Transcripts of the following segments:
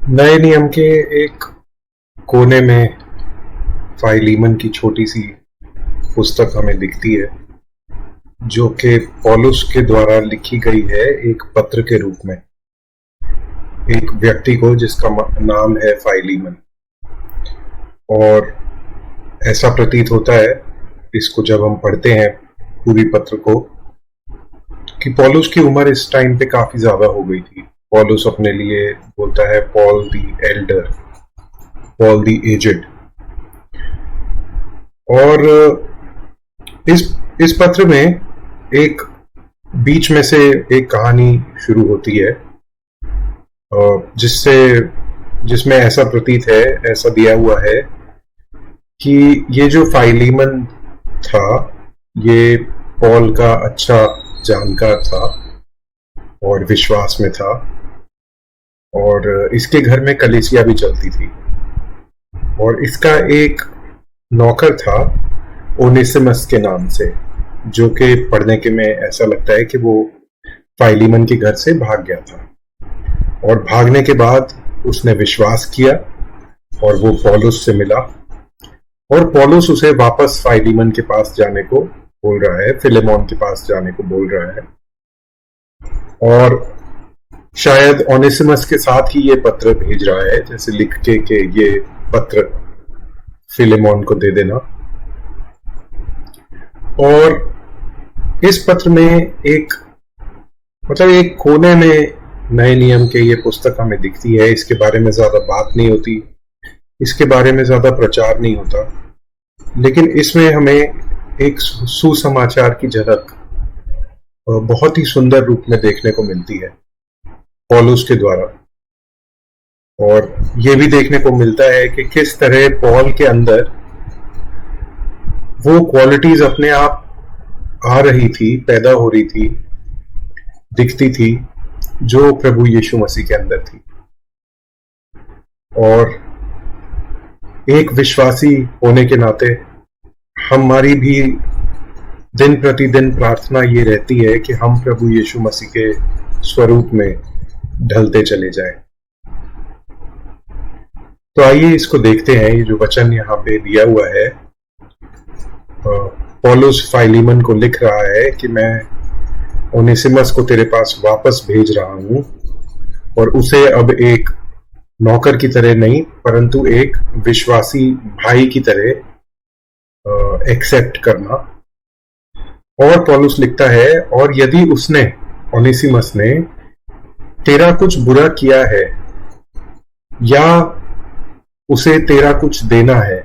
नए नियम के एक कोने में फाइलीमन की छोटी सी पुस्तक हमें दिखती है, जो कि पौलुस के द्वारा लिखी गई है एक पत्र के रूप में एक व्यक्ति को जिसका नाम है फाइलीमन। और ऐसा प्रतीत होता है इसको जब हम पढ़ते हैं पूरी पत्र को कि पौलुस की उम्र इस टाइम पे काफी ज्यादा हो गई थी। पौलुस अपने लिए बोलता है Paul the elder, Paul the aged. और इस पत्र में एक बीच में से एक कहानी शुरू होती है जिसमें ऐसा प्रतीत है, ऐसा दिया हुआ है कि ये जो फाइलीमन था ये पॉल का अच्छा जानकार था और विश्वास में था, और इसके घर में कलीसिया भी चलती थी। और इसका एक नौकर था ओनेसिमस के नाम से, जो कि पढ़ने के में ऐसा लगता है कि वो फाइलीमन के घर से भाग गया था। और भागने के बाद उसने विश्वास किया और वो पौलुस से मिला, और पौलुस उसे वापस फाइलीमन के पास जाने को बोल रहा है, फिलेमोन के पास जाने को बोल रहा है। और शायद ओनेसिमस के साथ ही ये पत्र भेज रहा है, जैसे लिख के ये पत्र फिलेमोन को दे देना। और इस पत्र में एक कोने में नए नियम के ये पुस्तक हमें दिखती है। इसके बारे में ज्यादा बात नहीं होती, इसके बारे में ज्यादा प्रचार नहीं होता, लेकिन इसमें हमें एक सुसमाचार की झलक बहुत ही सुंदर रूप में देखने को मिलती है पौलुस के द्वारा। और ये भी देखने को मिलता है कि किस तरह पॉल के अंदर वो क्वालिटीज अपने आप आ रही थी, पैदा हो रही थी, दिखती थी, जो प्रभु यीशु मसीह के अंदर थी। और एक विश्वासी होने के नाते हमारी भी दिन प्रतिदिन प्रार्थना ये रहती है कि हम प्रभु यीशु मसीह के स्वरूप में ढलते चले जाएं। तो आइए इसको देखते हैं। ये जो वचन यहाँ पे दिया हुआ है, पौलुस फाइलीमन को लिख रहा है कि मैं ओनेसिमस को तेरे पास वापस भेज रहा हूं, और उसे अब एक नौकर की तरह नहीं परंतु एक विश्वासी भाई की तरह एक्सेप्ट करना। और पौलुस लिखता है, और यदि उसने, ओनेसिमस ने, तेरा कुछ बुरा किया है या उसे तेरा कुछ देना है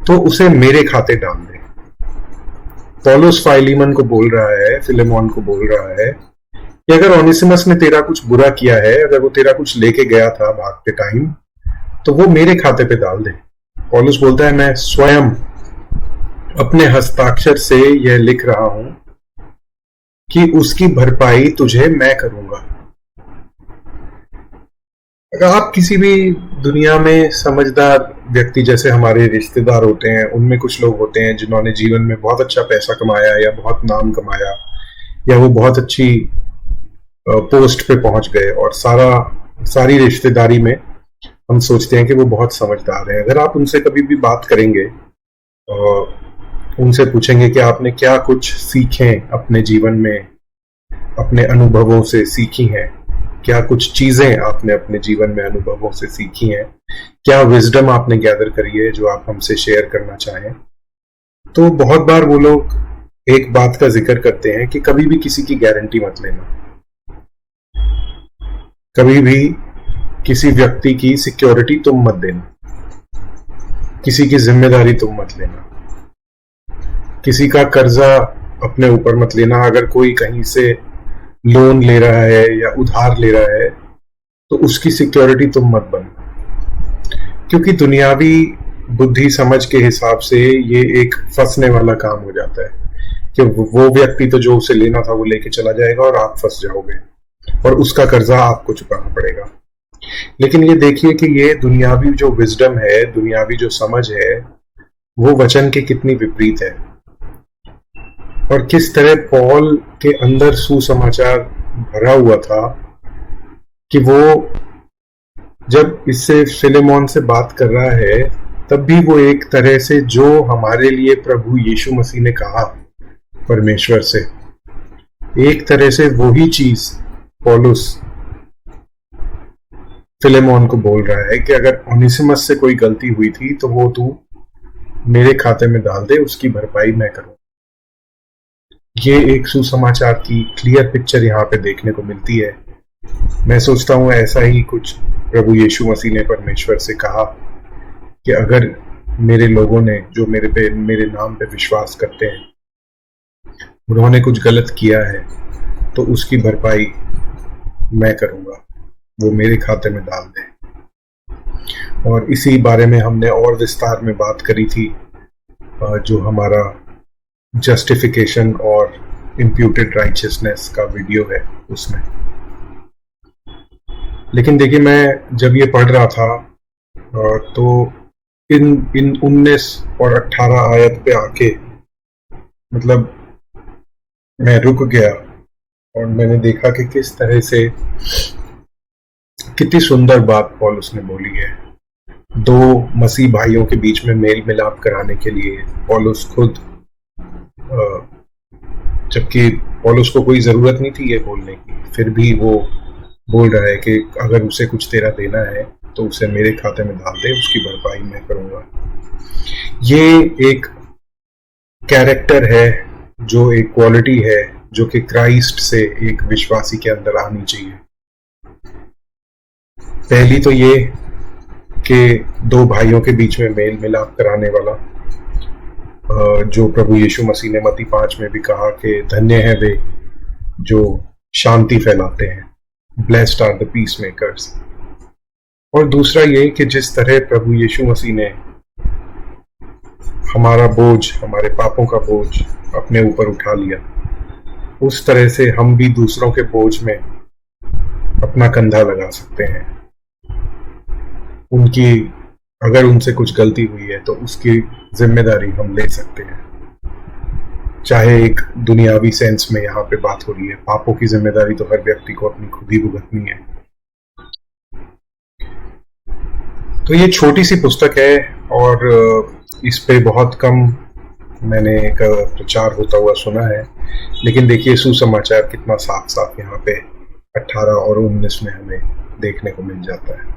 तो उसे मेरे खाते डाल दे। पौलुस फाइलीमन को बोल रहा है, फिलेमोन को बोल रहा है कि अगर ओनेसिमस ने तेरा कुछ बुरा किया है, अगर वो तेरा कुछ लेके गया था भागते टाइम, तो वो मेरे खाते पे डाल दे। पौलुस बोलता है, मैं स्वयं अपने हस्ताक्षर से यह लिख रहा हूं कि उसकी भरपाई तुझे मैं करूंगा। अगर आप किसी भी दुनिया में समझदार व्यक्ति, जैसे हमारे रिश्तेदार होते हैं, उनमें कुछ लोग होते हैं जिन्होंने जीवन में बहुत अच्छा पैसा कमाया या बहुत नाम कमाया, या वो बहुत अच्छी पोस्ट पे पहुंच गए, और सारी रिश्तेदारी में हम सोचते हैं कि वो बहुत समझदार है। अगर आप उनसे कभी भी बात करेंगे, उनसे पूछेंगे कि आपने क्या कुछ सीखे अपने जीवन में, अपने अनुभवों से सीखी हैं, क्या कुछ चीजें आपने अपने जीवन में अनुभवों से सीखी हैं, क्या विजडम आपने गैदर करी है जो आप हमसे शेयर करना चाहें, तो बहुत बार वो लोग एक बात का जिक्र करते हैं कि कभी भी किसी की गारंटी मत लेना, कभी भी किसी व्यक्ति की सिक्योरिटी तुम मत देना, किसी की जिम्मेदारी तुम मत लेना, किसी का कर्जा अपने ऊपर मत लेना। अगर कोई कहीं से लोन ले रहा है या उधार ले रहा है तो उसकी सिक्योरिटी तुम मत बनो, क्योंकि दुनियावी बुद्धि समझ के हिसाब से ये एक फंसने वाला काम हो जाता है कि वो व्यक्ति तो जो उसे लेना था वो लेके चला जाएगा और आप फंस जाओगे और उसका कर्जा आपको चुकाना पड़ेगा। लेकिन ये देखिए कि ये दुनियावी जो विजडम है, दुनियावी जो समझ है, वो वचन के कितनी विपरीत है, और किस तरह पॉल के अंदर सुसमाचार भरा हुआ था कि वो जब इससे फिलेमोन से बात कर रहा है, तब भी वो एक तरह से जो हमारे लिए प्रभु यीशु मसीह ने कहा परमेश्वर से, एक तरह से वही चीज पौलुस फिलेमोन को बोल रहा है कि अगर ओनेसिमस से कोई गलती हुई थी तो वो तू मेरे खाते में डाल दे, उसकी भरपाई मैं करूं। ये एक सुसमाचार की क्लियर पिक्चर यहाँ पे देखने को मिलती है। मैं सोचता हूँ ऐसा ही कुछ प्रभु यीशु मसीह ने परमेश्वर से कहा कि अगर मेरे लोगों ने जो मेरे नाम पे विश्वास करते हैं, उन्होंने कुछ गलत किया है तो उसकी भरपाई मैं करूंगा, वो मेरे खाते में डाल दे। और इसी बारे में हमने और विस्तार में बात करी थी जो हमारा जस्टिफिकेशन और इम्प्यूटेड राइचियसनेस का वीडियो है उसमें। लेकिन देखिए, मैं जब ये पढ़ रहा था तो इन 19 और 18 आयत पे आके मतलब मैं रुक गया और मैंने देखा कि किस तरह से कितनी सुंदर बात पौलुस ने बोली है। दो मसीह भाइयों के बीच में मेल मिलाप कराने के लिए पौलुस खुद, जबकि पौलुस को कोई जरूरत नहीं थी ये बोलने की, फिर भी वो बोल रहा है कि अगर उसे कुछ तेरा देना है तो उसे मेरे खाते में डाल दे, उसकी भरपाई मैं करूंगा। ये एक कैरेक्टर है, जो एक क्वालिटी है जो कि क्राइस्ट से एक विश्वासी के अंदर आनी चाहिए। पहली तो ये कि दो भाइयों के बीच में मेल मिलाप कराने वाला, जो प्रभु यीशु मसीह ने मत्ती 5 में भी कहा कि धन्य है वे जो शांति फैलाते हैं, blessed are the peacemakers. और दूसरा ये कि जिस तरह प्रभु यीशु मसीह ने हमारा बोझ, हमारे पापों का बोझ अपने ऊपर उठा लिया, उस तरह से हम भी दूसरों के बोझ में अपना कंधा लगा सकते हैं। उनकी अगर उनसे कुछ गलती हुई है तो उसकी जिम्मेदारी हम ले सकते हैं। चाहे एक दुनियावी सेंस में यहाँ पे बात हो रही है, पापों की जिम्मेदारी तो हर व्यक्ति को अपनी खुद ही भुगतनी है। तो ये छोटी सी पुस्तक है और इस पे बहुत कम मैंने एक प्रचार होता हुआ सुना है, लेकिन देखिए सुसमाचार कितना साफ साफ यहाँ पे 18 और 19 में हमें देखने को मिल जाता है।